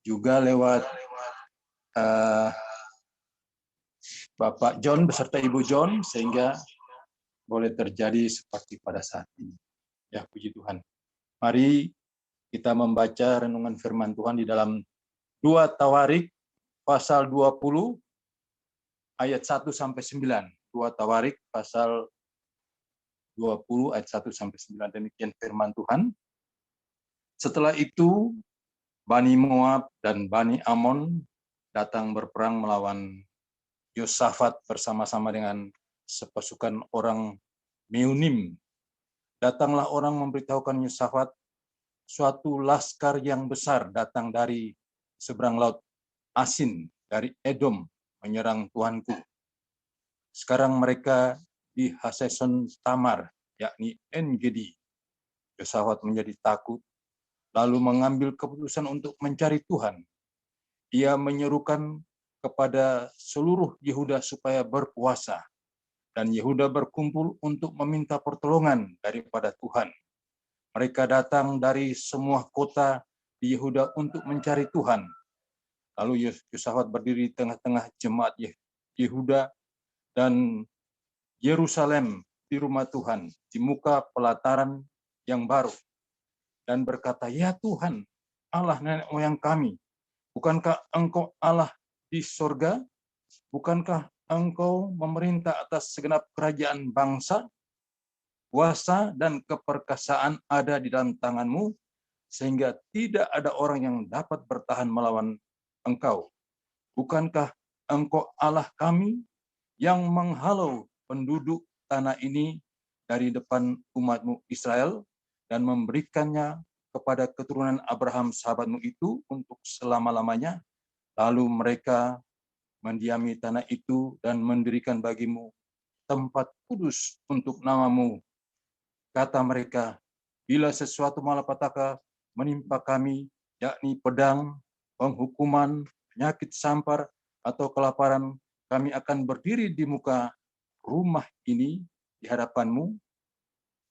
juga lewat Bapak John beserta Ibu John, sehingga boleh terjadi seperti pada saat ini. Ya, puji Tuhan. Mari kita membaca renungan firman Tuhan di dalam 2 Tawarik pasal 20 ayat 1 sampai 9. 2 Tawarik pasal 20 ayat 1 sampai 9. Demikian firman Tuhan. Setelah itu Bani Moab dan Bani Amon datang berperang melawan Yosafat bersama-sama dengan sepasukan orang Meunim. Datanglah orang memberitahukan Yosafat, suatu laskar yang besar datang dari seberang laut Asin, dari Edom, menyerang Tuanku. Sekarang mereka di Haseson Tamar, yakni En-Gedi. Yosafat menjadi takut, lalu mengambil keputusan untuk mencari Tuhan. Ia menyerukan kepada seluruh Yehuda supaya berpuasa, dan Yehuda berkumpul untuk meminta pertolongan daripada Tuhan. Mereka datang dari semua kota di Yehuda untuk mencari Tuhan. Lalu Yosafat berdiri di tengah-tengah jemaat Yehuda dan Yerusalem di rumah Tuhan, di muka pelataran yang baru, dan berkata, "Ya Tuhan, Allah nenek moyang kami, bukankah Engkau Allah di sorga? Bukankah Engkau memerintah atas segenap kerajaan bangsa? Kuasa dan keperkasaan ada di dalam tangan-Mu, sehingga tidak ada orang yang dapat bertahan melawan Engkau. Bukankah Engkau Allah kami yang menghalau penduduk tanah ini dari depan umat-Mu Israel dan memberikannya kepada keturunan Abraham sahabat-Mu itu untuk selama-lamanya? Lalu mereka mendiami tanah itu dan mendirikan bagi-Mu tempat kudus untuk nama-Mu. Kata mereka, bila sesuatu malapetaka menimpa kami, yakni pedang, penghukuman, penyakit sampar, atau kelaparan, kami akan berdiri di muka rumah ini di hadapan-Mu,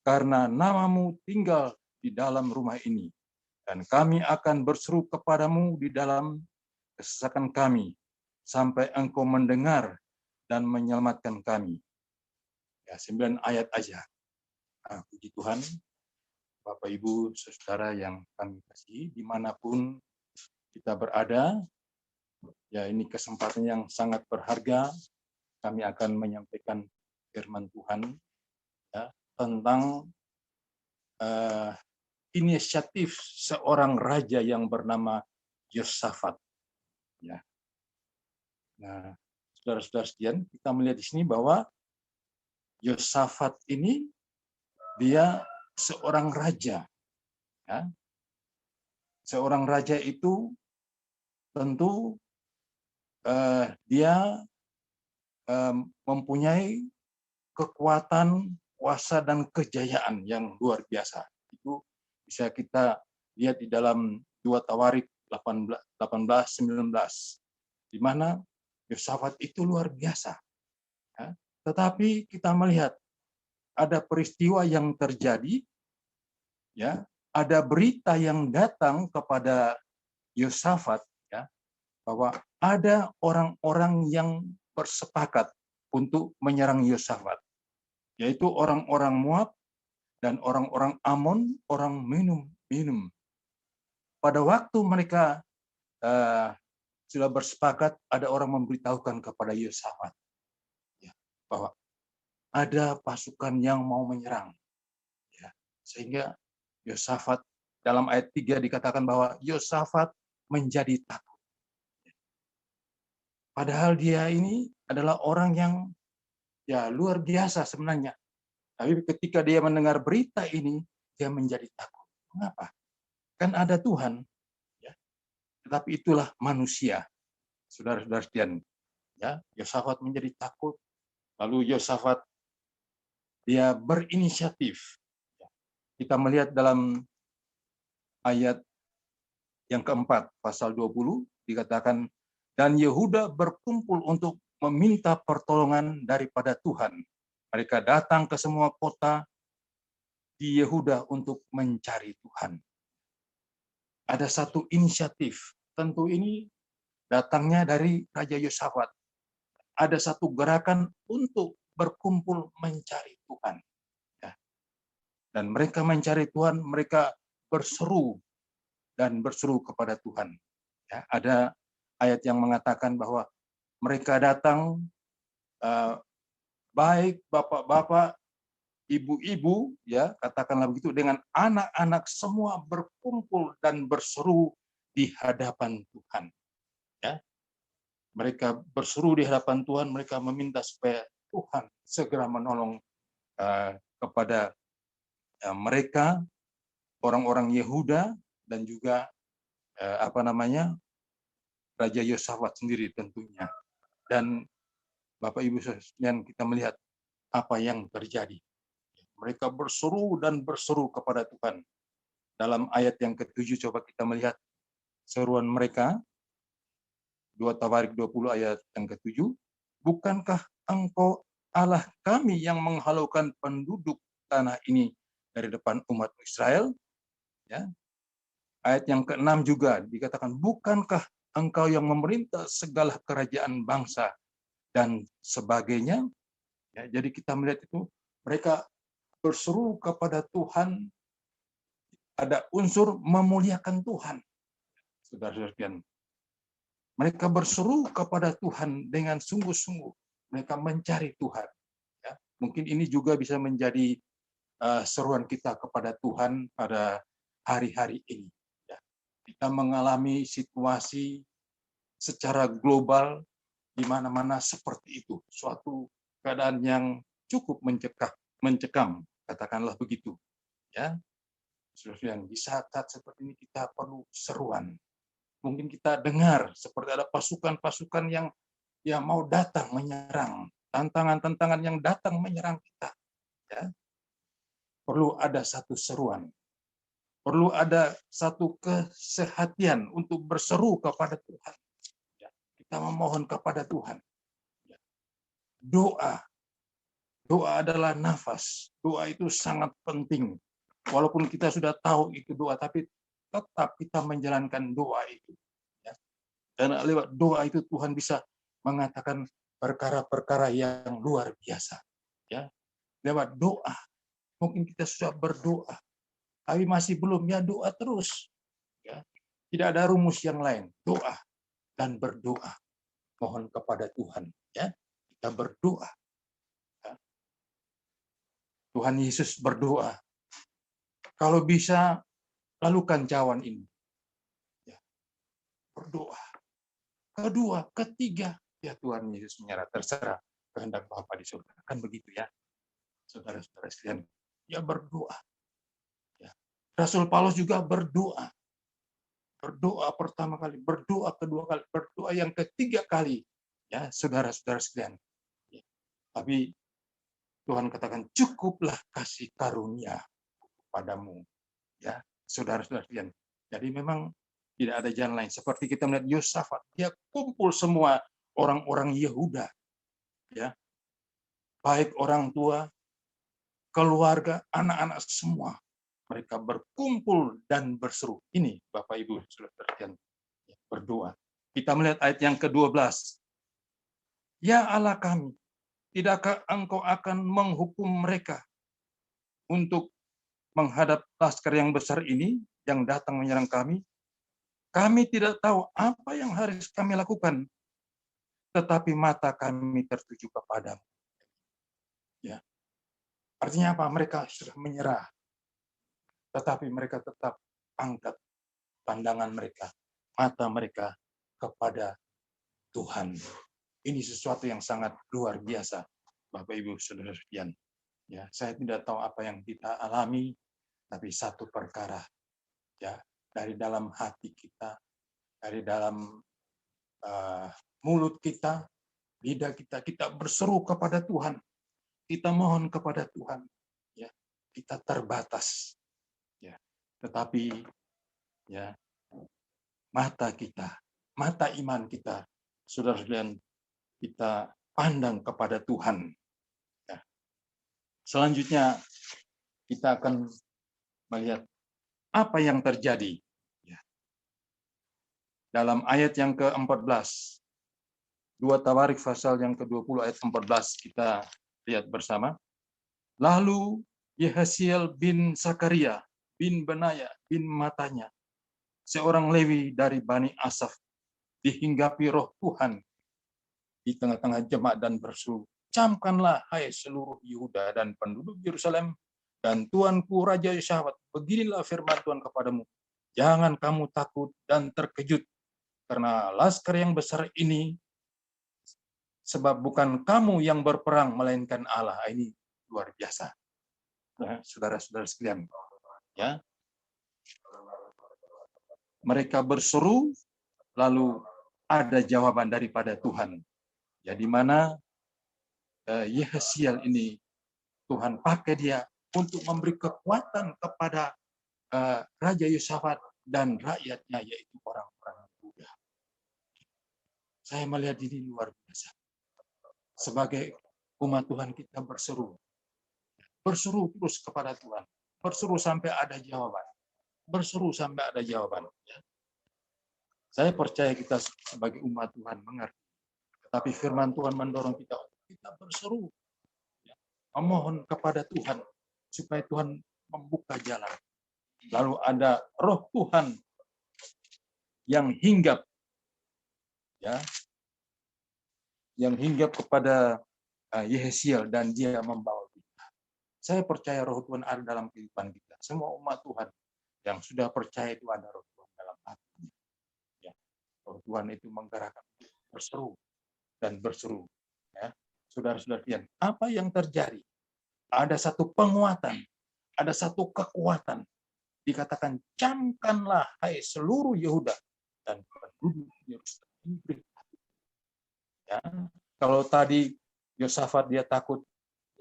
karena nama-Mu tinggal di dalam rumah ini. Dan kami akan berseru kepadamu di dalam kesesakan kami, sampai Engkau mendengar dan menyelamatkan kami." Ya, 9 ayat aja. Puji Tuhan, Bapak Ibu Saudara yang kami kasihi, dimanapun kita berada, ya ini kesempatan yang sangat berharga. Kami akan menyampaikan firman Tuhan ya, tentang inisiatif seorang raja yang bernama Yosafat. Ya. Nah, saudara-saudara sekalian, kita melihat di sini bahwa Yosafat ini dia seorang raja. Ya. Seorang raja itu tentu dia mempunyai kekuatan, kuasa, dan kejayaan yang luar biasa. Itu bisa kita lihat di dalam 2 Tawarik 18-19, di mana Yosafat itu luar biasa. Ya. Tetapi kita melihat ada peristiwa yang terjadi, ya, ada berita yang datang kepada Yosafat, ya, bahwa ada orang-orang yang bersepakat untuk menyerang Yosafat, yaitu orang-orang Moab dan orang-orang Amon, orang Minum. Pada waktu mereka sudah bersepakat, ada orang memberitahukan kepada Yosafat, ya, bahwa ada pasukan yang mau menyerang. Ya, sehingga Yosafat, dalam ayat 3 dikatakan bahwa Yosafat menjadi takut. Padahal dia ini adalah orang yang ya luar biasa sebenarnya. Tapi ketika dia mendengar berita ini, dia menjadi takut. Mengapa? Kan ada Tuhan. Ya. Tetapi itulah manusia. Saudara-saudara sekalian. Ya, Yosafat menjadi takut. Lalu Yosafat dia berinisiatif. Kita melihat dalam ayat yang keempat, pasal 20, dikatakan, dan Yehuda berkumpul untuk meminta pertolongan daripada Tuhan. Mereka datang ke semua kota di Yehuda untuk mencari Tuhan. Ada satu inisiatif tentu ini datangnya dari Raja Yosafat. Ada satu gerakan untuk berkumpul mencari Tuhan. Ya. Dan mereka mencari Tuhan, mereka berseru dan berseru kepada Tuhan. Ya, ada ayat yang mengatakan bahwa mereka datang, baik bapak-bapak, ibu-ibu, ya katakanlah begitu, dengan anak-anak semua berkumpul dan berseru di hadapan Tuhan. Ya, mereka berseru di hadapan Tuhan, mereka meminta supaya Tuhan segera menolong kepada mereka, orang-orang Yehuda, dan juga Raja Yosafat sendiri tentunya. Dan Bapak Ibu sekalian, kita melihat apa yang terjadi. Mereka berseru dan berseru kepada Tuhan. Dalam ayat yang ke-7 coba kita melihat seruan mereka. 2 Tawarik 20 ayat yang ke-7. Bukankah engkau Allah kami yang menghalaukan penduduk tanah ini dari depan umat Israel? Ya. Ayat yang ke-6 juga dikatakan, bukankah engkau yang memerintah segala kerajaan bangsa dan sebagainya? Ya, jadi kita melihat itu, mereka berseru kepada Tuhan, ada unsur memuliakan Tuhan. Saudara-saudara, mereka berseru kepada Tuhan dengan sungguh-sungguh. Mereka mencari Tuhan. Ya, mungkin ini juga bisa menjadi seruan kita kepada Tuhan pada hari-hari ini. Ya, kita mengalami situasi secara global di mana-mana seperti itu. Suatu keadaan yang cukup mencekam, katakanlah begitu. Ya, saudara, di saat-saat seperti ini kita perlu seruan. Mungkin kita dengar seperti ada pasukan-pasukan yang mau datang menyerang, tantangan-tantangan yang datang menyerang kita. Ya. Perlu ada satu seruan, perlu ada satu kesehatian untuk berseru kepada Tuhan. Ya. Kita memohon kepada Tuhan. Ya. Doa adalah nafas. Doa itu sangat penting. Walaupun kita sudah tahu itu doa, tapi tetap kita menjalankan doa itu. Ya. Dan lewat doa itu Tuhan bisa mengatakan perkara-perkara yang luar biasa. Ya. Lewat doa, mungkin kita sudah berdoa, tapi masih belum, ya doa terus. Ya. Tidak ada rumus yang lain. Doa dan berdoa. Mohon kepada Tuhan. Ya. Kita berdoa. Ya. Tuhan Yesus berdoa, kalau bisa lalukan cawan ini. Ya. Berdoa. Kedua, ketiga, ya Tuhan Yesus menyerah, terserah kehendak Bapa di surga. Kan begitu ya, saudara-saudara sekalian. Ya berdoa. Ya. Rasul Paulus juga berdoa. Berdoa pertama kali, berdoa kedua kali, berdoa yang ketiga kali. Ya, saudara-saudara sekalian. Ya. Tapi Tuhan katakan, cukuplah kasih karunia padamu. Ya, saudara-saudara sekalian. Jadi memang tidak ada jalan lain. Seperti kita melihat Yosafat, dia kumpul semua orang-orang Yehuda, ya, baik orang tua, keluarga, anak-anak semua. Mereka berkumpul dan berseru. Ini Bapak Ibu saudara, berdoa. Kita melihat ayat yang ke-12. Ya Allah kami, tidakkah engkau akan menghukum mereka untuk menghadap laskar yang besar ini yang datang menyerang kami? Kami tidak tahu apa yang harus kami lakukan, tetapi mata kami tertuju kepadamu. Ya. Artinya apa? Mereka sudah menyerah, tetapi mereka tetap angkat pandangan mereka, mata mereka kepada Tuhan. Ini sesuatu yang sangat luar biasa, Bapak Ibu Saudara sekalian. Ya, saya tidak tahu apa yang kita alami, tapi satu perkara, ya, dari dalam hati kita, dari dalam mulut kita, lidah kita berseru kepada Tuhan, kita mohon kepada Tuhan, ya, kita terbatas, ya, tetapi ya mata kita, mata iman kita, saudara-saudara, kita pandang kepada Tuhan. Ya. Selanjutnya kita akan melihat apa yang terjadi. Ya. dalam ayat yang ke-14. 2 Tawarik pasal yang ke-20 ayat 14 kita lihat bersama. Lalu Yehasiel bin Sakaria bin Benaya bin Matanya, seorang Lewi dari Bani Asaf, dihinggapi roh Tuhan di tengah-tengah jemaat dan berseru, camkanlah hai seluruh Yehuda dan penduduk Yerusalem dan tuanku Raja Yosafat, beginilah firman Tuhan kepadamu, jangan kamu takut dan terkejut karena laskar yang besar ini, sebab bukan kamu yang berperang melainkan Allah. Ini luar biasa, ya, saudara-saudara sekalian. Ya, mereka berseru, lalu ada jawaban daripada Tuhan. Ya, di mana Yehasiel ini Tuhan pakai dia untuk memberi kekuatan kepada Raja Yosafat dan rakyatnya, yaitu orang-orang Yehuda. Saya melihat ini luar biasa. Sebagai umat Tuhan kita berseru terus kepada Tuhan, berseru sampai ada jawaban, berseru sampai ada jawaban. Saya percaya kita sebagai umat Tuhan mengerti, tapi firman Tuhan mendorong kita untuk kita berseru, memohon kepada Tuhan supaya Tuhan membuka jalan. Lalu ada roh Tuhan yang hinggap, ya, yang hinggap kepada Yehasiel dan dia membawa kita. Saya percaya roh Tuhan ada dalam kehidupan kita. Semua umat Tuhan yang sudah percaya itu ada roh Tuhan dalam hatinya. Ya, roh Tuhan itu menggerakkan berseru dan berseru. Ya, saudara-saudara sekalian, apa yang terjadi? Ada satu penguatan, ada satu kekuatan. Dikatakan, camkanlah hai seluruh Yehuda dan penduduk Yerusalem. Ya, kalau tadi Yosafat dia takut,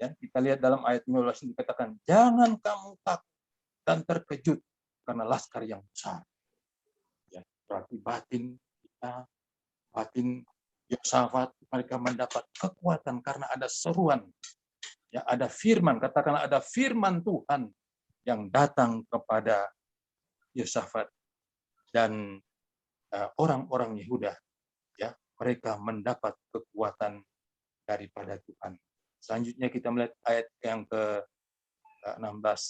ya, kita lihat dalam ayat 15 ini dikatakan, jangan kamu takut dan terkejut karena laskar yang besar. Ya, berarti batin kita, batin Yosafat, mereka mendapat kekuatan karena ada seruan, ya, ada firman, katakanlah ada firman Tuhan yang datang kepada Yosafat dan orang-orang Yehuda. Ya, mereka mendapat kekuatan daripada Tuhan. Selanjutnya kita melihat ayat yang ke-16.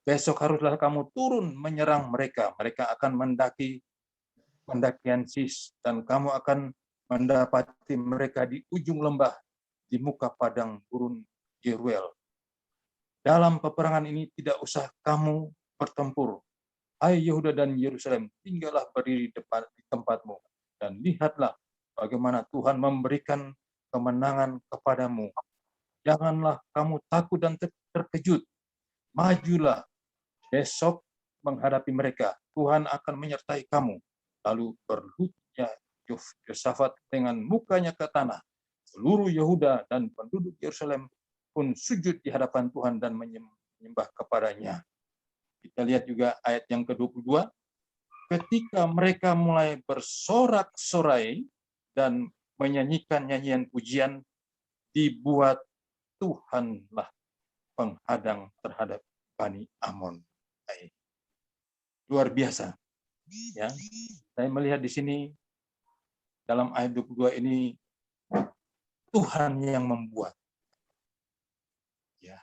Besok haruslah kamu turun menyerang mereka. Mereka akan mendaki pendakian Sis, dan kamu akan mendapati mereka di ujung lembah, di muka padang gurun Yeruel. Dalam peperangan ini tidak usah kamu bertempur. Hai Yehuda dan Yerusalem, tinggallah berdiri di tempatmu, dan lihatlah bagaimana Tuhan memberikan kemenangan kepadamu. Janganlah kamu takut dan terkejut. Majulah besok menghadapi mereka. Tuhan akan menyertai kamu. Lalu berlututnya Yosafat dengan mukanya ke tanah. Seluruh Yehuda dan penduduk Yerusalem pun sujud di hadapan Tuhan dan menyembah kepadanya. Kita lihat juga ayat yang ke-22. Ketika mereka mulai bersorak-sorai dan menyanyikan nyanyian pujian, dibuat Tuhanlah penghadang terhadap Bani Amon. Luar biasa. Ya, saya melihat di sini dalam ayat 22 ini Tuhan yang membuat. Ya,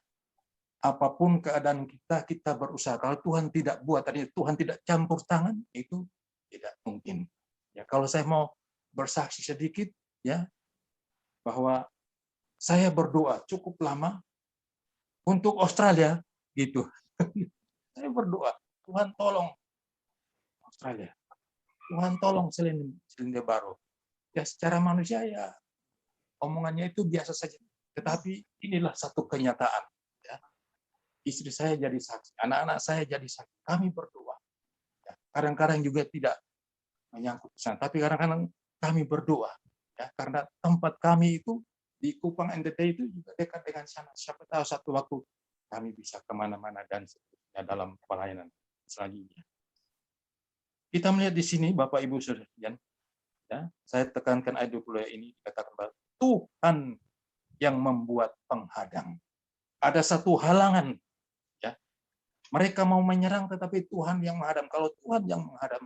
apapun keadaan kita, kita berusaha. Kalau Tuhan tidak buat, tadi Tuhan tidak campur tangan, itu tidak mungkin. Ya, kalau saya mau bersaksi sedikit, ya, bahwa saya berdoa cukup lama untuk Australia, gitu. Saya berdoa, Tuhan tolong Australia, Tuhan tolong Selandia Baru. Ya, secara manusia ya omongannya itu biasa saja, tetapi inilah satu kenyataan. Ya. Istri saya jadi saksi, anak-anak saya jadi saksi. Kami berdoa. Ya. Kadang-kadang juga tidak menyangkut sana, tapi kadang-kadang kami berdoa. Ya, karena tempat kami itu di Kupang NTT itu juga dekat dengan sana. Siapa tahu satu waktu kami bisa kemana-mana dan seterusnya dalam pelayanan selanjutnya. Kita melihat di sini, Bapak Ibu Saudara sekalian, ya, saya tekankan ayat 20 ini dikatakan bahwa Tuhan yang membuat penghadang. Ada satu halangan, ya. Mereka mau menyerang tetapi Tuhan yang menghadang. Kalau Tuhan yang menghadang,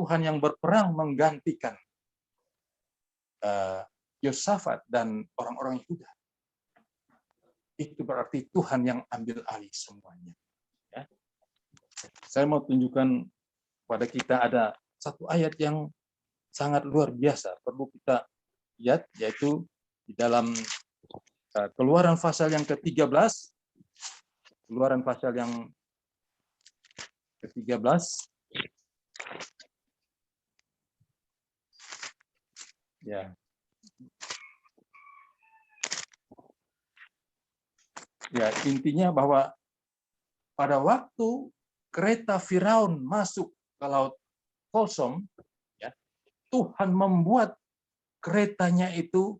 Tuhan yang berperang menggantikan Yosafat dan orang-orang Yehuda. Itu berarti Tuhan yang ambil alih semuanya. Ya. Saya mau tunjukkan pada kita ada satu ayat yang sangat luar biasa, perlu kita lihat, yaitu di dalam Keluaran pasal yang ke-13, Keluaran pasal yang ke-13, ya. Ya, intinya bahwa pada waktu kereta Firaun masuk ke Laut Kosong, ya, Tuhan membuat keretanya itu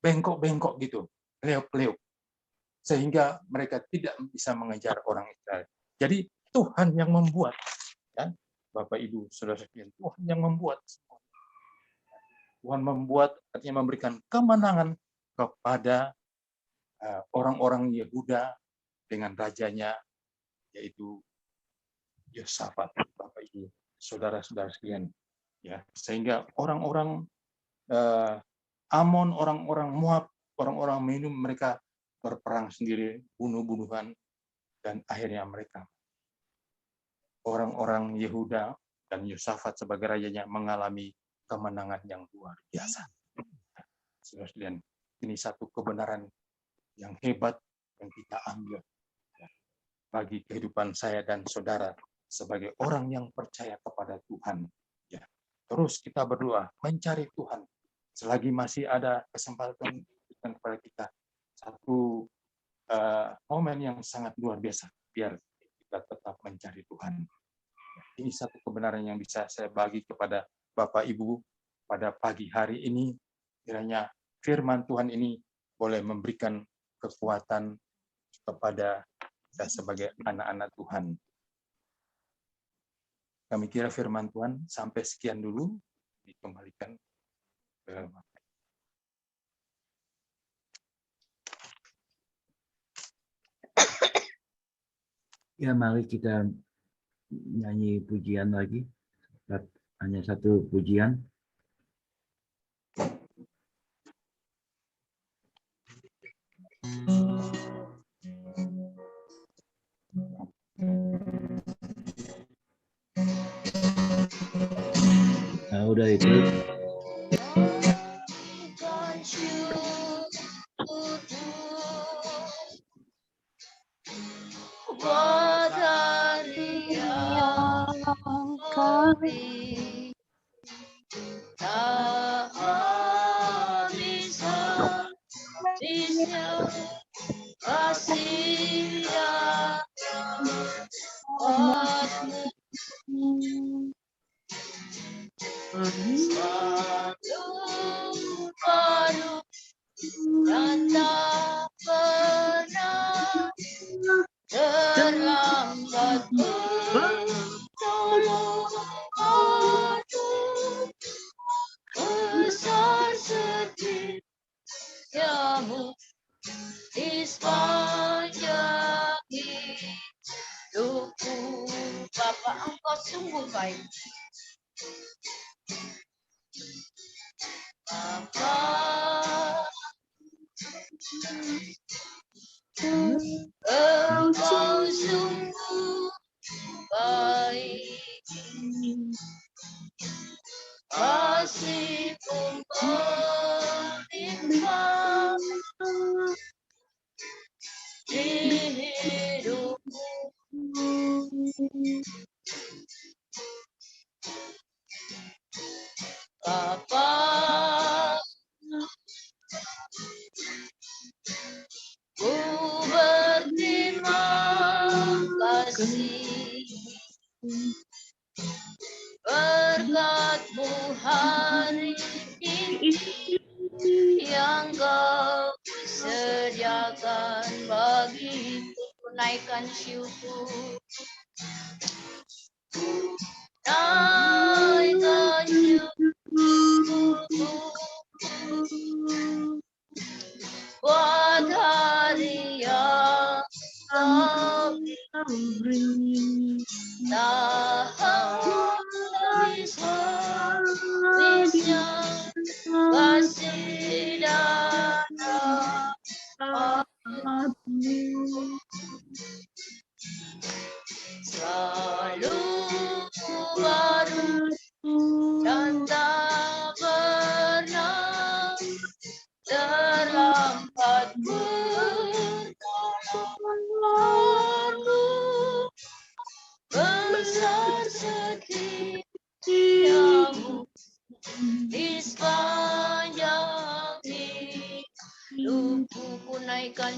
bengkok-bengkok gitu, leok-leok, sehingga mereka tidak bisa mengejar orang Israel. Jadi Tuhan yang membuat, ya, Bapak Ibu Saudara sekalian, Tuhan yang membuat. Tuhan membuat, artinya memberikan kemenangan kepada orang-orang Yehuda dengan rajanya, yaitu Yosafat, Bapak Ibu, saudara-saudara sekalian. Ya, sehingga orang-orang Amon, orang-orang Moab, orang-orang Minum, mereka berperang sendiri, bunuh-bunuhan, dan akhirnya mereka, orang-orang Yehuda dan Yosafat sebagai rajanya, mengalami kemenangan yang luar biasa. Saudara sekalian, ini satu kebenaran yang hebat yang kita ambil bagi kehidupan saya dan saudara sebagai orang yang percaya kepada Tuhan. Ya. Terus kita berdoa, mencari Tuhan. Selagi masih ada kesempatan kepada kita satu momen yang sangat luar biasa, biar kita tetap mencari Tuhan. Ini satu kebenaran yang bisa saya bagi kepada Bapak Ibu pada pagi hari ini. Kiranya firman Tuhan ini boleh memberikan kekuatan kepada kita sebagai anak-anak Tuhan. Kami kira firman Tuhan sampai sekian dulu, dikembalikan ke ya, mari kita nyanyi pujian lagi. Hanya satu pujian. Nah, udah itu. Berkat-Mu hari ini yang Kau sediakan bagiku, naikkan syukur, naikkan syukur buat hari yang Kau beri. Tak habis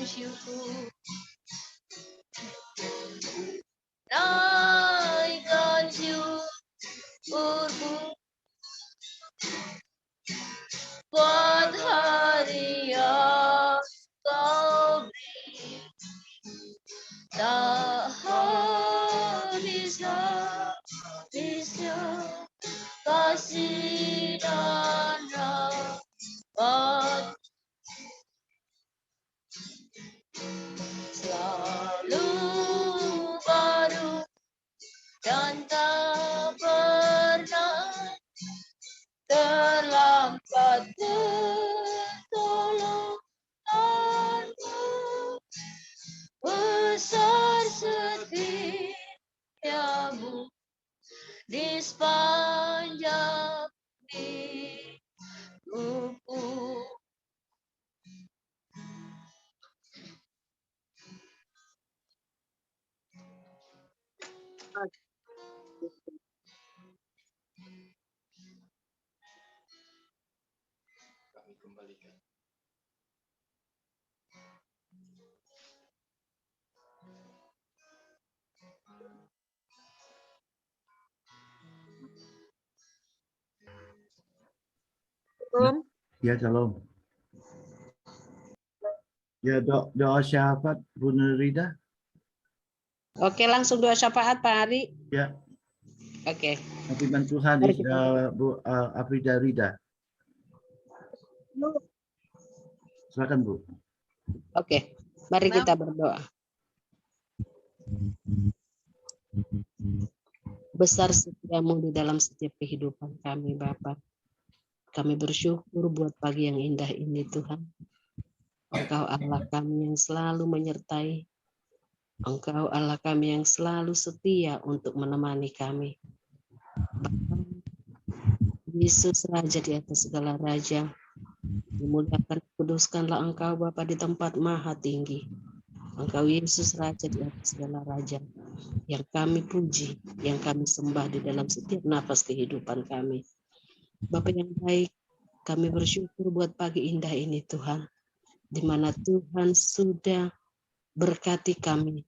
syukur. Naikkan syukurku buat hari yang kau beri. Tak habis-habisnya kasih dan rahmat, selalu baru dan tak pernah terlambat pertolonganmu. Besar setiamu di sepanjang hidupku. Kami kembalikan. Ya, shalom. Ya, doa syafaat Bu Nurida. Oke, langsung doa syafaat Pak Ari. Ya, Oke. firman Tuhan Mari kita Bu Afrida Rida. Silakan Bu. Oke, mari kita berdoa. Besar setiamu di dalam setiap kehidupan kami, Bapa. Kami bersyukur buat pagi yang indah ini, Tuhan. Engkau Allah kami yang selalu menyertai. Engkau Allah kami yang selalu setia untuk menemani kami. Bapa, Yesus Raja di atas segala raja. Dimuliakan, kuduskanlah Engkau Bapa di tempat maha tinggi. Engkau Yesus Raja di atas segala raja. Yang kami puji, yang kami sembah di dalam setiap nafas kehidupan kami. Bapa yang baik, kami bersyukur buat pagi indah ini Tuhan. Di mana Tuhan sudah berkati kami.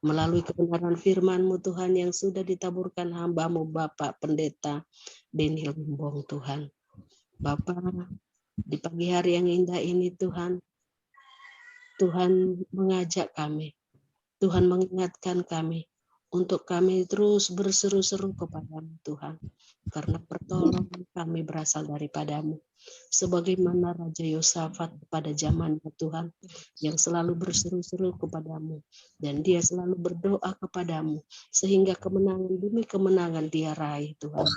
Melalui kebenaran firman-Mu Tuhan yang sudah ditaburkan hamba-Mu Bapak Pendeta Beni Limbong Tuhan. Bapak, di pagi hari yang indah ini Tuhan, Tuhan mengajak kami, Tuhan mengingatkan kami, untuk kami terus berseru-seru kepada-Mu Tuhan. Karena pertolongan kami berasal daripada-Mu. Sebagaimana Raja Yosafat pada zamannya Tuhan, yang selalu berseru-seru kepada-Mu. Dan dia selalu berdoa kepada-Mu. Sehingga kemenangan demi kemenangan dia raih Tuhan.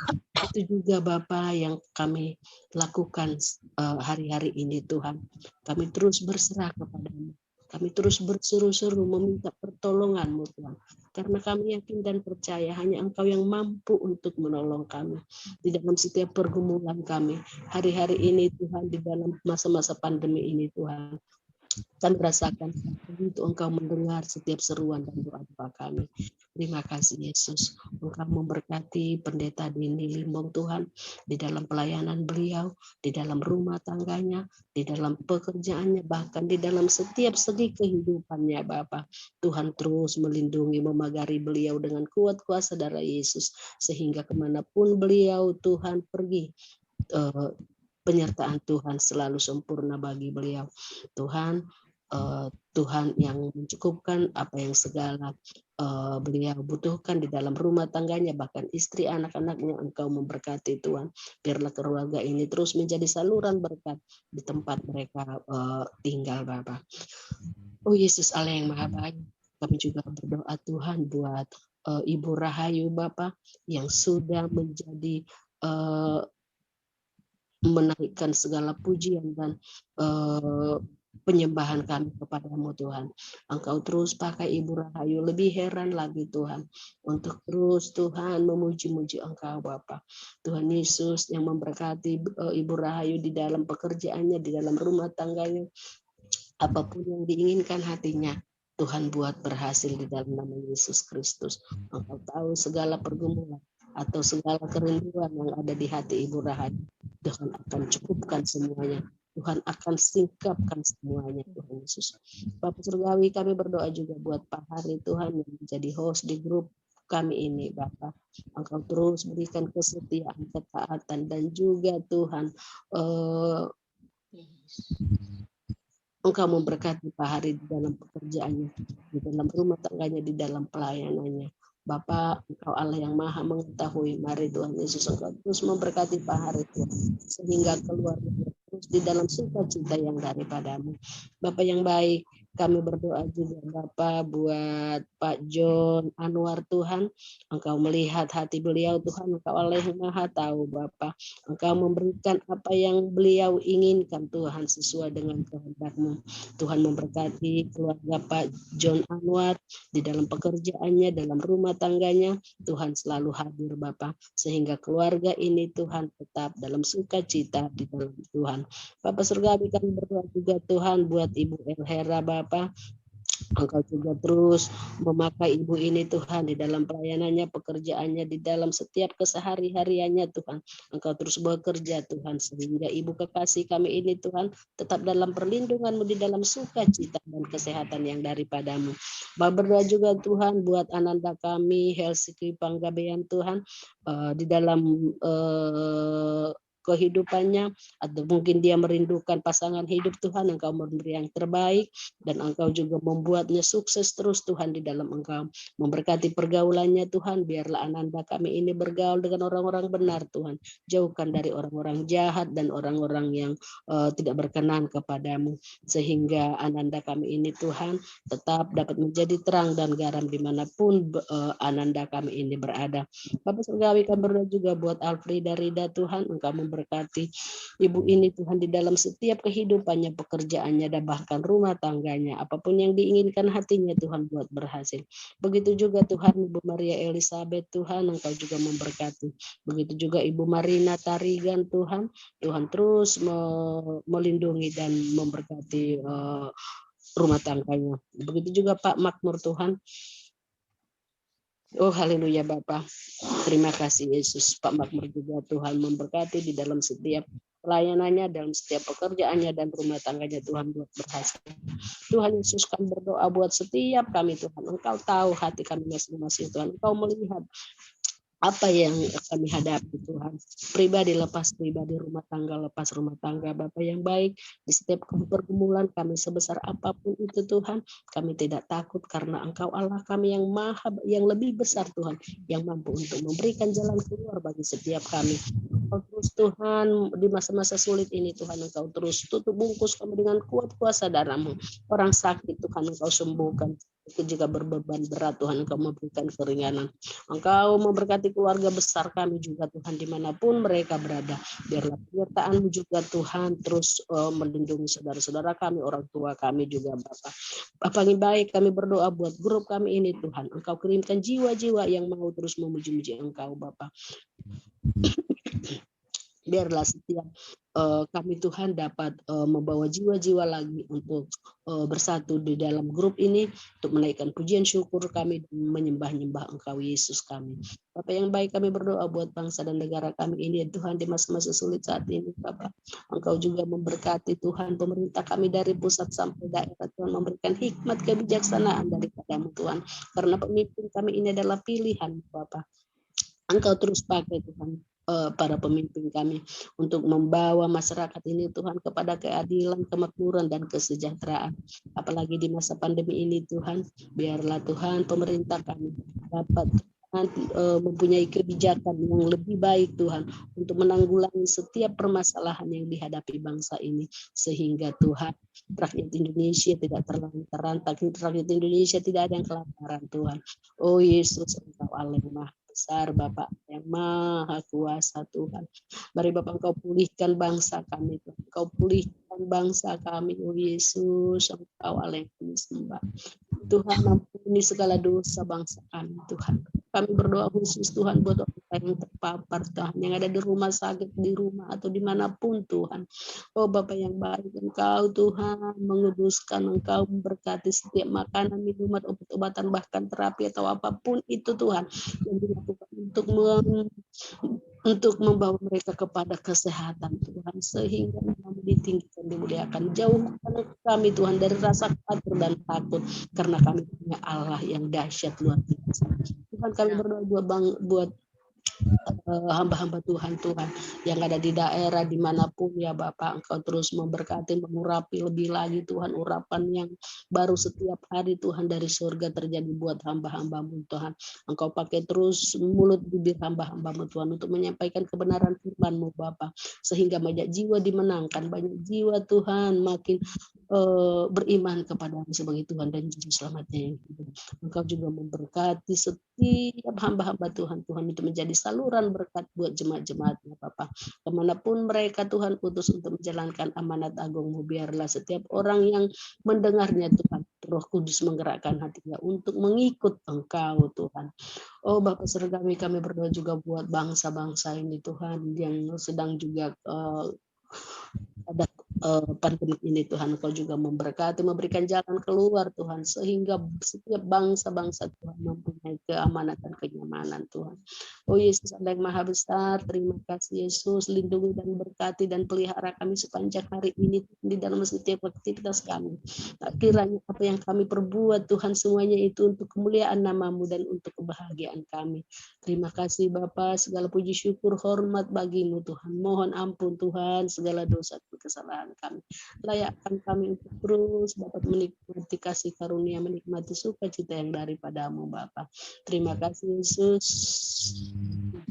Itu juga Bapa yang kami lakukan hari-hari ini Tuhan. Kami terus berserah kepada-Mu. Kami terus berseru-seru meminta pertolongan-Mu Tuhan. Karena kami yakin dan percaya hanya Engkau yang mampu untuk menolong kami. Di dalam setiap pergumulan kami. Hari-hari ini Tuhan, di dalam masa-masa pandemi ini Tuhan. Kami rasakan untuk Engkau mendengar setiap seruan dan doa-doa kami. Terima kasih Yesus. Engkau memberkati Pendeta Beni Limbong Tuhan. Di dalam pelayanan beliau, di dalam rumah tangganya, di dalam pekerjaannya, bahkan di dalam setiap segi kehidupannya Bapa. Tuhan terus melindungi, memagari beliau dengan kuat kuasa darah Yesus. Sehingga kemanapun beliau Tuhan pergi, penyertaan Tuhan selalu sempurna bagi beliau. Tuhan, Tuhan yang mencukupkan apa yang segala beliau butuhkan di dalam rumah tangganya, bahkan istri anak-anaknya. Engkau memberkati Tuhan. Biarlah keluarga ini terus menjadi saluran berkat di tempat mereka tinggal Bapa. Oh Yesus Allah yang maha baik, kami juga berdoa Tuhan buat Ibu Rahayu Bapa yang sudah menjadi menaikkan segala pujian dan penyembahan kami kepada-Mu Tuhan. Engkau terus pakai Ibu Rahayu, lebih heran lagi Tuhan, untuk terus Tuhan memuji-muji Engkau Bapa. Tuhan Yesus yang memberkati Ibu Rahayu di dalam pekerjaannya, di dalam rumah tangganya, apapun yang diinginkan hatinya, Tuhan buat berhasil di dalam nama Yesus Kristus. Engkau tahu segala pergumulan atau segala kerinduan yang ada di hati Ibu Rahayu. Tuhan akan cukupkan semuanya. Tuhan akan singkapkan semuanya Tuhan Yesus. Bapak Surgawi, kami berdoa juga buat Pak Hari Tuhan yang menjadi host di grup kami ini Bapak. Engkau terus berikan kesetiaan, ketaatan, dan juga Tuhan Engkau memberkati Pak Hari di dalam pekerjaannya, di dalam rumah tangganya, di dalam pelayanannya. Bapa, Engkau Allah yang maha mengetahui. Mari Tuhan Yesus, Engkau terus memberkati Pak Hari Tuhan, sehingga keluarga terus di dalam sukacita yang daripadamu. Bapak yang baik, kami berdoa juga Bapak buat Pak John Anwar Tuhan. Engkau melihat hati beliau Tuhan, Engkau Allah yang maha tahu Bapak. Engkau memberikan apa yang beliau inginkan Tuhan sesuai dengan kehendak-Mu. Tuhan memberkati keluarga Pak John Anwar di dalam pekerjaannya, dalam rumah tangganya. Tuhan selalu hadir Bapak, sehingga keluarga ini Tuhan tetap dalam sukacita di dalam Tuhan. Bapak Surgawi, kami berdoa juga Tuhan buat Ibu Elhera Bapak. Engkau juga terus memakai ibu ini Tuhan di dalam pelayanannya, pekerjaannya, di dalam setiap kesehari-hariannya Tuhan. Engkau terus bekerja Tuhan, sehingga ibu kekasih kami ini Tuhan tetap dalam perlindungan-Mu, di dalam sukacita dan kesehatan yang daripadamu. Berdoa juga Tuhan buat Ananda kami, Helsikri Panggabean Tuhan, di dalam kehidupannya, atau mungkin dia merindukan pasangan hidup Tuhan, Engkau memberi yang terbaik, dan Engkau juga membuatnya sukses terus Tuhan di dalam Engkau. Memberkati pergaulannya Tuhan, biarlah Ananda kami ini bergaul dengan orang-orang benar Tuhan. Jauhkan dari orang-orang jahat dan orang-orang yang tidak berkenan kepadamu, sehingga Ananda kami ini Tuhan tetap dapat menjadi terang dan garam dimanapun Ananda kami ini berada. Bapak Surgawi, kami berdoa juga buat Alfrida Rida Tuhan, Engkau memberkati ibu ini Tuhan di dalam setiap kehidupannya, pekerjaannya, dan bahkan rumah tangganya. Apapun yang diinginkan hatinya Tuhan buat berhasil. Begitu juga Tuhan Ibu Maria Elizabeth Tuhan, Engkau juga memberkati. Begitu juga Ibu Marina Tarigan Tuhan, Tuhan terus melindungi dan memberkati rumah tangganya. Begitu juga Pak Makmur Tuhan. Oh haleluya Bapak, terima kasih Yesus. Pak Makmur juga Tuhan memberkati di dalam setiap pelayanannya, dalam setiap pekerjaannya dan rumah tangganya Tuhan buat berhasil. Tuhan Yesus, kami berdoa buat setiap kami Tuhan. Engkau tahu hati kami masing-masing Tuhan. Engkau melihat apa yang kami hadapi Tuhan, pribadi lepas pribadi, rumah tangga lepas rumah tangga. Bapak yang baik, di setiap pergumulan kami sebesar apapun itu Tuhan, kami tidak takut karena Engkau Allah kami yang lebih besar Tuhan, yang mampu untuk memberikan jalan keluar bagi setiap kami. Engkau terus Tuhan di masa-masa sulit ini Tuhan, Engkau terus tutup bungkus kami dengan kuat kuasa darah-Mu. Orang sakit Tuhan Engkau sembuhkan, itu juga berbeban berat Tuhan Engkau memberikan keringanan. Engkau memberkati keluarga besar kami juga Tuhan dimanapun mereka berada. Biarlah penyertaan-Mu juga Tuhan terus melindungi saudara-saudara kami, orang tua kami juga Bapak. Bapak yang baik, kami berdoa buat grup kami ini Tuhan. Engkau kirimkan jiwa-jiwa yang mau terus memuji-muji Engkau Bapak. Biarlah setiap kami Tuhan dapat membawa jiwa-jiwa lagi untuk bersatu di dalam grup ini untuk menaikkan pujian syukur kami dan menyembah-nyembah Engkau Yesus kami. Bapak yang baik, kami berdoa buat bangsa dan negara kami ini Tuhan di masa-masa sulit saat ini Bapak. Engkau juga memberkati Tuhan pemerintah kami dari pusat sampai daerah Tuhan, memberikan hikmat kebijaksanaan daripada-Mu Tuhan, karena pemimpin kami ini adalah pilihan Bapak. Engkau terus pakai Tuhan para pemimpin kami untuk membawa masyarakat ini Tuhan kepada keadilan, kemakmuran, dan kesejahteraan. Apalagi di masa pandemi ini Tuhan, biarlah Tuhan pemerintah kami dapat mempunyai kebijakan yang lebih baik Tuhan untuk menanggulangi setiap permasalahan yang dihadapi bangsa ini, sehingga Tuhan rakyat Indonesia tidak terlantaran, rakyat Indonesia tidak ada yang kelaparan Tuhan. Oh Yesus, Engkau Allah yang Maha Besar, Bapak yang Maha Kuasa Tuhan. Mari Bapak Engkau pulihkan bangsa kami, Engkau pulihkan bangsa kami, oh Yesus, Engkau Allah yang kami sembah. Tuhan, ampuni segala dosa bangsa kami Tuhan. Kami berdoa khusus Tuhan buat orang yang terpapar Tuhan, yang ada di rumah sakit, di rumah atau dimanapun Tuhan. Oh Bapa yang baik, Engkau Tuhan menguduskan, Engkau memberkati setiap makanan, minuman, obat-obatan, bahkan terapi atau apapun itu Tuhan yang dilakukan untuk membawa mereka kepada kesehatan Tuhan, sehingga ditinggikan, dimuliakan. Jauhkan kami Tuhan dari rasa khawatir dan takut, karena kami punya Allah yang dahsyat luar biasa. Tuhan, kami berdoa buat hamba-hamba Tuhan yang ada di daerah dimanapun ya Bapak, Engkau terus memberkati, mengurapi lebih lagi Tuhan, urapan yang baru setiap hari Tuhan dari surga terjadi buat hamba-hambamu Tuhan. Engkau pakai terus mulut bibir hamba-hambamu Tuhan untuk menyampaikan kebenaran firman-Mu Bapak, sehingga banyak jiwa dimenangkan, banyak jiwa Tuhan makin beriman kepada-Mu sebagai Tuhan dan Juru Selamatnya yang hidup. Engkau juga memberkati setiap hamba-hamba Tuhan itu menjadi saluran berkat buat jemaat-jemaatnya Bapak. Kemanapun mereka Tuhan utus untuk menjalankan amanat agung-Mu, biarlah setiap orang yang mendengarnya Tuhan, Roh Kudus menggerakkan hatinya untuk mengikut Engkau Tuhan. Oh Bapak Surgawi, kami berdoa juga buat bangsa-bangsa ini Tuhan yang sedang juga pada pandemi ini Tuhan, Engkau juga memberkati, memberikan jalan keluar Tuhan, sehingga setiap bangsa-bangsa Tuhan mempunyai keamanan dan kenyamanan Tuhan. Oh Yesus Allah yang Maha Besar, terima kasih Yesus, lindungi dan berkati dan pelihara kami sepanjang hari ini di dalam setiap aktivitas kami. Tak kiranya apa yang kami perbuat Tuhan, semuanya itu untuk kemuliaan nama-Mu dan untuk kebahagiaan kami. Terima kasih Bapa, segala puji syukur hormat bagi-Mu Tuhan. Mohon ampun Tuhan segala dosa dan kesalahan kami. Layakkan kami untuk terus dapat menikmati kasih karunia, menikmati sukacita yang daripada-Mu Bapa. Terima kasih Yesus.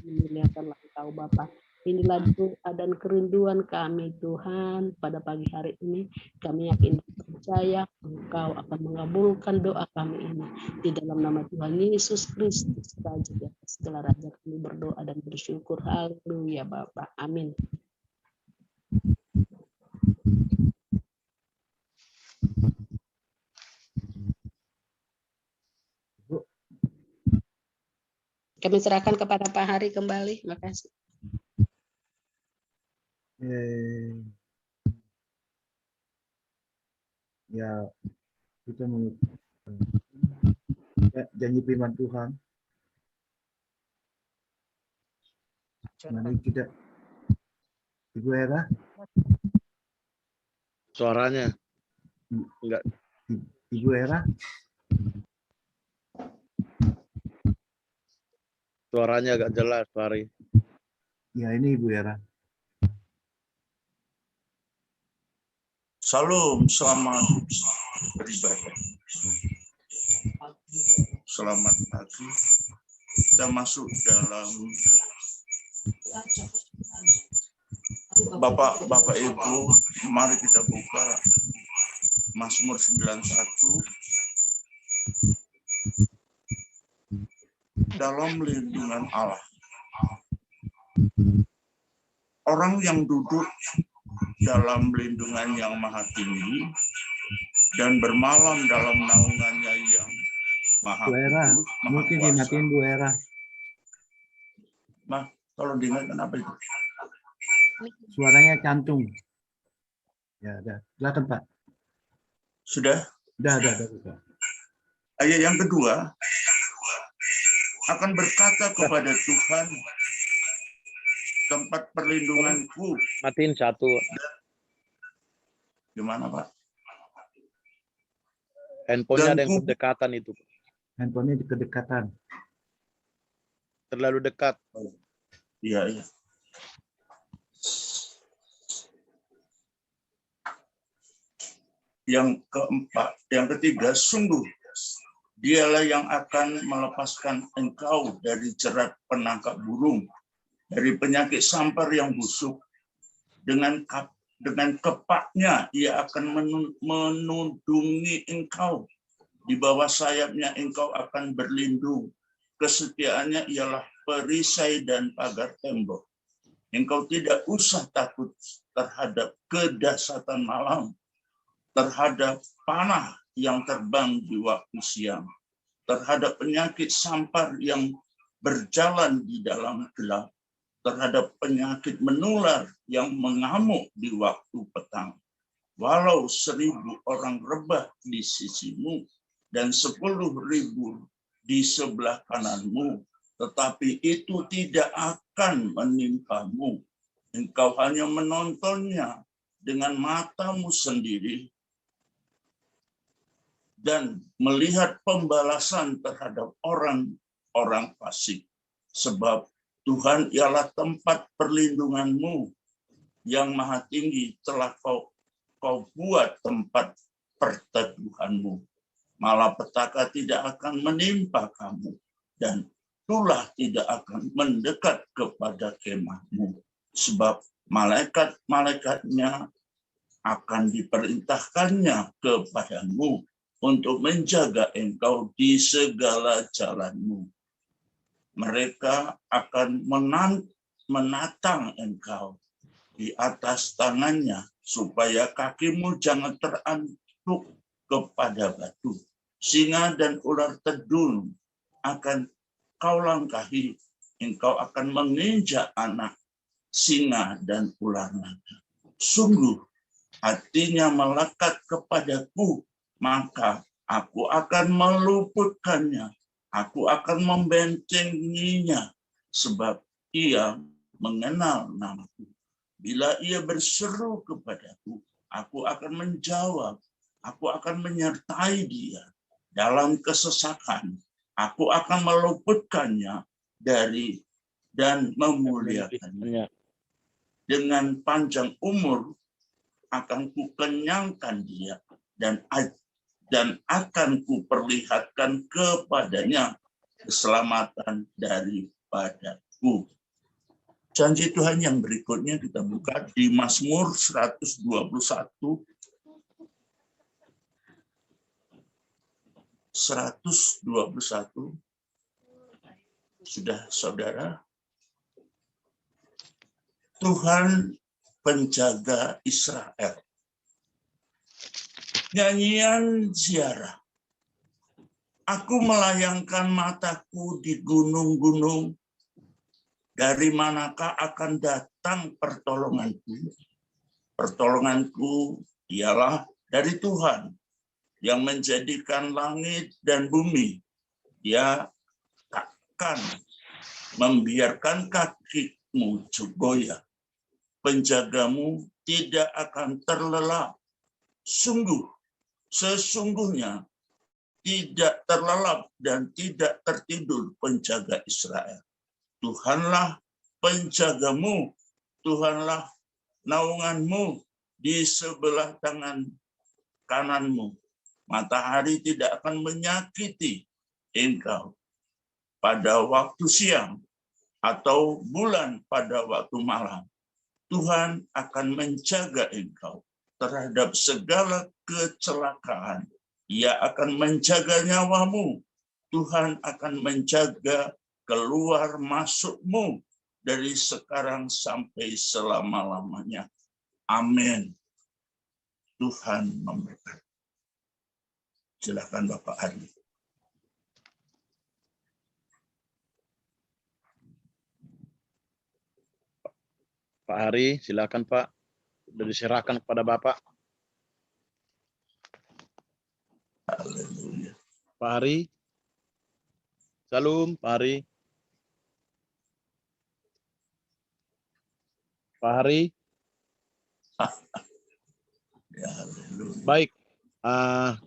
Dimuliakanlah Engkau Bapa. Inilah doa dan kerinduan kami Tuhan pada pagi hari ini. Kami yakin dan percaya Engkau akan mengabulkan doa kami ini. Di dalam nama Tuhan Yesus Kristus, Raja di atas segala raja, kami berdoa dan bersyukur. Haleluya Bapa. Amin. Kami serahkan kepada Pak Hari kembali. Terima kasih. Ya, kita janji firman Tuhan. Mari kita, Ibu Hera. Suaranya enggak. Ibu Hera. Suaranya agak jelas, Fari. Ya, ini Ibu Hera. Salam, selamat beribadah. Selamat pagi. Kita masuk dalam Bapak Ibu, mari kita buka Mazmur 91. Dalam lindungan Allah. Orang yang duduk dalam lindungan yang maha tinggi dan bermalam dalam naungannya yang maha Bu Hera, kudus, maha mungkin kuasa. dimatiin Bu Hera. Nah, kalau diingatkan apa itu? Suaranya cantung. Ya, udah. Silakan Pak. Sudah? Udah. Ayat yang kedua, akan berkata kepada Tuhan, tempat perlindunganku. Matiin satu. Gimana Pak? Handphonenya ada yang Dan berdekatan itu. Handphonenya di kedekatan. Terlalu dekat. Iya. Yang keempat, yang ketiga, sungguh Dialah yang akan melepaskan engkau dari jerat penangkap burung, dari penyakit sampar yang busuk. Dengan kepaknya ia akan menundungi engkau. Di bawah sayapnya engkau akan berlindung. Kesetiaannya ialah perisai dan pagar tembok. Engkau tidak usah takut terhadap kedahsyatan malam, terhadap panah yang terbang di waktu siang, terhadap penyakit sampar yang berjalan di dalam gelap, terhadap penyakit menular yang mengamuk di waktu petang. Walau 1.000 orang rebah di sisimu dan 10.000 di sebelah kananmu, tetapi itu tidak akan menimpamu. Engkau hanya menontonnya dengan matamu sendiri dan melihat pembalasan terhadap orang-orang fasik. Sebab Tuhan ialah tempat perlindunganmu yang maha tinggi, telah kau buat tempat perteduhanmu. Malapetaka tidak akan menimpa kamu, dan tulah tidak akan mendekat kepada kemahmu. Sebab malaikat-malaikatnya akan diperintahkannya kepadamu untuk menjaga engkau di segala jalanmu. Mereka akan menatang engkau di atas tangannya, supaya kakimu jangan terantuk kepada batu. Singa dan ular tedung akan kau langkahi, engkau akan menginjak anak singa dan ular naga. Sungguh hatinya melekat kepadaku, maka aku akan meluputkannya, aku akan membentenginya, sebab ia mengenal namaku. Bila ia berseru kepadaku, aku akan menjawab, aku akan menyertai dia. Dalam kesesakan, aku akan meluputkannya dan memuliakannya. Dengan panjang umur akan kukenyangkan dia, dan akan kuperlihatkan kepadanya keselamatan daripadaku. Janji Tuhan yang berikutnya kita buka di Mazmur 121. 121. Sudah saudara? Tuhan penjaga Israel. Nyanyian ziarah. Aku melayangkan mataku di gunung-gunung. Dari manakah akan datang pertolonganku? Pertolonganku ialah dari Tuhan yang menjadikan langit dan bumi. Dia takkan membiarkan kakimu goyah. Penjagamu tidak akan terlelap. Sesungguhnya tidak terlelap dan tidak tertidur penjaga Israel. Tuhanlah penjagamu, Tuhanlah naunganmu di sebelah tangan kananmu. Matahari tidak akan menyakiti engkau pada waktu siang atau bulan pada waktu malam. Tuhan akan menjaga engkau terhadap segala kecelakaan. Ia akan menjaga nyawamu. Tuhan akan menjaga keluar masukmu dari sekarang sampai selama-lamanya. Amin. Tuhan memberkati. Silakan Bapak Ari. Pak Hari, silakan Pak. Sudah diserahkan kepada Bapak. Haleluya. Pak Hari. Salam, Pak Hari. Pak Hari. Ya, haleluya. Baik.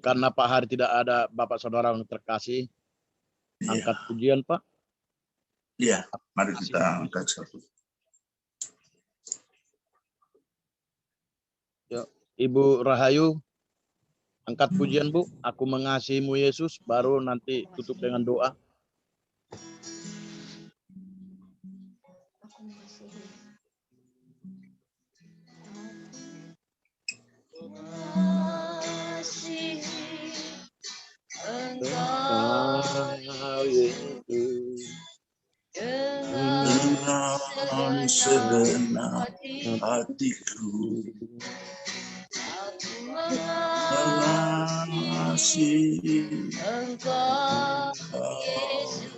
Karena Pak Hari tidak ada Bapak Saudara yang terkasih, angkat pujian Pak. Iya, mari kita angkat satu. Ibu Rahayu, angkat pujian Bu. Aku mengasihimu Yesus, baru nanti tutup dengan doa. Dengan segenap hatiku mengasihi Engkau Yesus,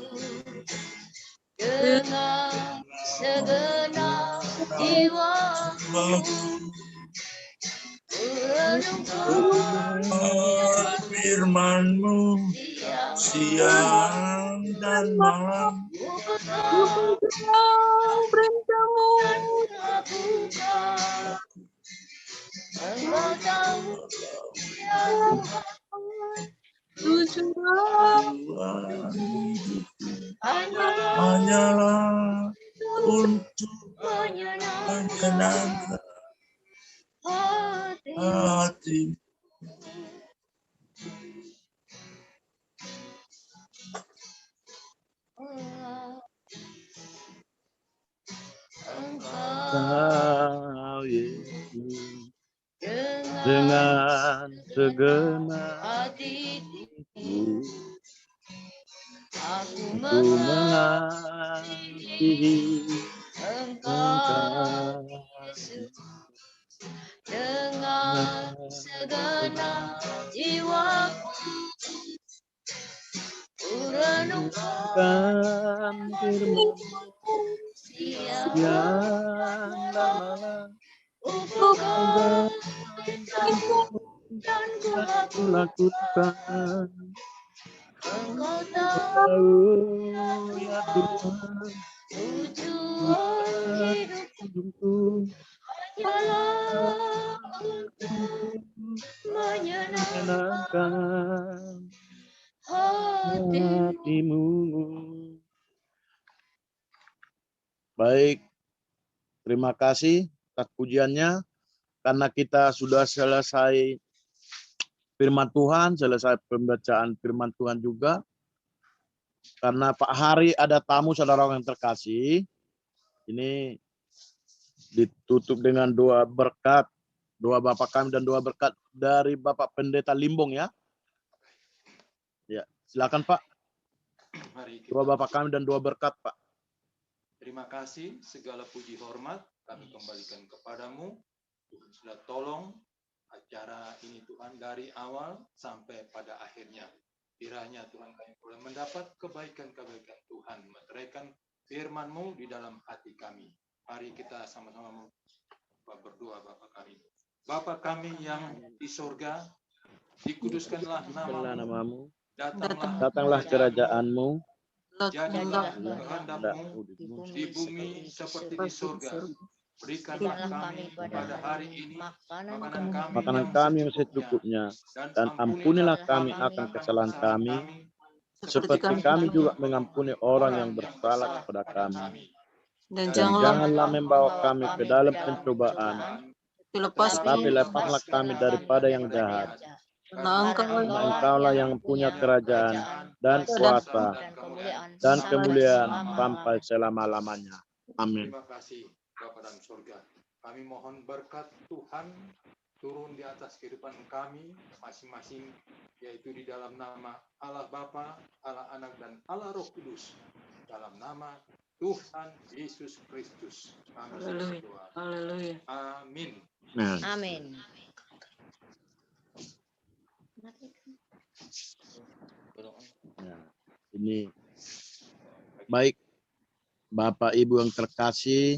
dengan segenap jiwaku, firman-Mu siang dan malam. Tujuan hidupku hanyalah untuk menyenangkan hati. Engkau Yesus dengan segenap hatiku Aku ku mengasihi Engkau Engkau Yesus dengan segenap jiwaku. Ku renungkan Renungkan firman siang siang dan malam. ku dan ku Aku lakukan Engkau tahu tahu ya Tuhan tujuan hidupku hanyalah untuk menyenangkan menyenangkan hatimu. hatimu. Baik, terima kasih atas pujiannya karena kita sudah selesai firman Tuhan, selesai pembacaan firman Tuhan juga. Karena Pak Hari ada tamu saudara yang terkasih. Ini ditutup dengan doa berkat, doa Bapak kami dan doa berkat dari Bapak Pendeta Limbong ya. Ya, silakan Pak. Mari Doa kita Bapak kami dan doa berkat Pak. terima kasih, segala puji hormat kami kembalikan kepadamu. Tuhan sudah tolong acara ini Tuhan dari awal sampai pada akhirnya. Kiranya Tuhan kami boleh mendapat kebaikan-kebaikan Tuhan, meteraikan firman-Mu di dalam hati kami. Mari kita sama-sama berdoa Bapa kami. Bapa kami yang di surga, dikuduskanlah namamu, Datanglah kerajaan-Mu, jadilah kehendak-Mu kehendak-Mu di bumi seperti di surga. Berikanlah kami pada hari ini makanan kami yang secukupnya, dan ampunilah kami akan kesalahan kami, seperti kami juga mengampuni orang yang bersalah kepada kami. Dan Dan janganlah membawa kami ke dalam pencobaan, tetapi lepaslah kami daripada yang jahat. Karena Engkaulah yang punya kerajaan dan kuasa dan kemuliaan sampai selama-lamanya. Amin. Terima kasih Bapa dalam surga. Kami mohon berkat Tuhan turun di atas kehidupan kami masing-masing, yaitu di dalam nama Allah Bapa, Allah Anak, dan Allah Roh Kudus. Dalam nama Tuhan Yesus Kristus kami berdoa. Haleluya. Amin. Nah, Amin. nah, ini baik Bapak Ibu yang terkasih,